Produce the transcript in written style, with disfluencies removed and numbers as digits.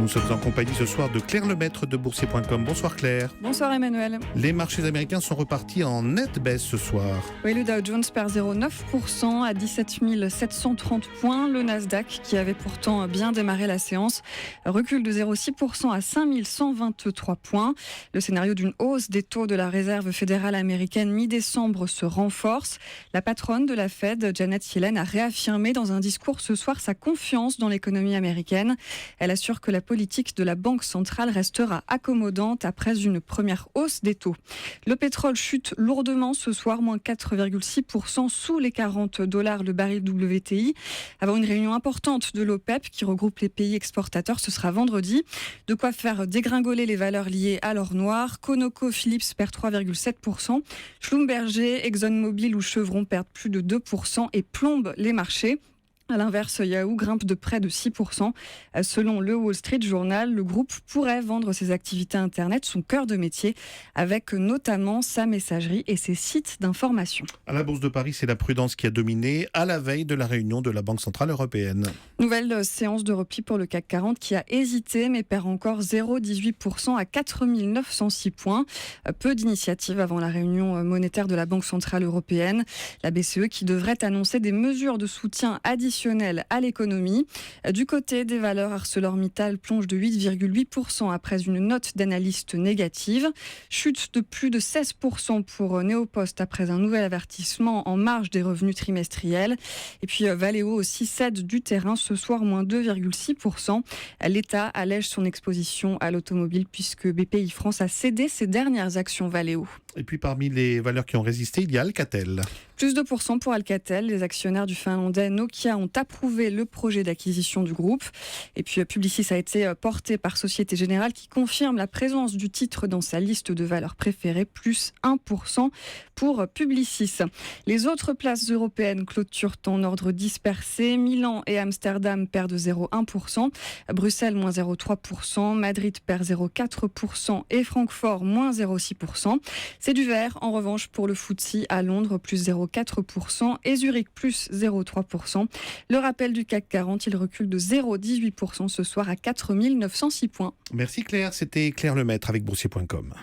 Nous sommes en compagnie ce soir de Claire Lemaître de Boursier.com. Bonsoir Claire. Bonsoir Emmanuel. Les marchés américains sont repartis en nette baisse ce soir. Oui, le Dow Jones perd 0,9% à 17 730 points. Le Nasdaq, qui avait pourtant bien démarré la séance, recule de 0,6% à 5 123 points. Le scénario d'une hausse des taux de la Réserve fédérale américaine mi-décembre se renforce. La patronne de la Fed, Janet Yellen, a réaffirmé dans un discours ce soir sa confiance dans l'économie américaine. Elle assure que la politique de la Banque centrale restera accommodante après une première hausse des taux. Le pétrole chute lourdement ce soir, moins 4,6% sous les $40 le baril WTI. Avant une réunion importante de l'OPEP qui regroupe les pays exportateurs, ce sera vendredi. De quoi faire dégringoler les valeurs liées à l'or noir. ConocoPhillips perd 3,7%. Schlumberger, ExxonMobil ou Chevron perdent plus de 2% et plombent les marchés. À l'inverse, Yahoo grimpe de près de 6%. Selon le Wall Street Journal, le groupe pourrait vendre ses activités Internet, son cœur de métier, avec notamment sa messagerie et ses sites d'information. À la Bourse de Paris, c'est la prudence qui a dominé à la veille de la réunion de la Banque Centrale Européenne. Nouvelle séance de repli pour le CAC 40 qui a hésité mais perd encore 0,18% à 4 906 points. Peu d'initiatives avant la réunion monétaire de la Banque Centrale Européenne. La BCE qui devrait annoncer des mesures de soutien additionnelles à l'économie. Du côté des valeurs, ArcelorMittal plonge de 8,8% après une note d'analyste négative. Chute de plus de 16% pour Neopost après un nouvel avertissement en marge des revenus trimestriels. Et puis Valeo aussi cède du terrain ce soir, moins 2,6%. L'État allège son exposition à l'automobile puisque BPI France a cédé ses dernières actions Valeo. Et puis parmi les valeurs qui ont résisté, il y a Alcatel. Plus de 2% pour Alcatel. Les actionnaires du finlandais Nokia ont approuvé le projet d'acquisition du groupe. Et puis Publicis a été porté par Société Générale qui confirme la présence du titre dans sa liste de valeurs préférées, plus 1% pour Publicis. Les autres places européennes clôturent en ordre dispersé. Milan et Amsterdam perdent 0,1%. Bruxelles, moins 0,3%. Madrid perd 0,4% et Francfort, moins 0,6%. C'est du vert, en revanche, pour le FTSE à Londres, plus 0,4% et Zurich, plus 0,3%. Le rappel du CAC 40, il recule de 0,18% ce soir à 4 906 points. Merci Claire, c'était Claire Lemaître avec Boursier.com.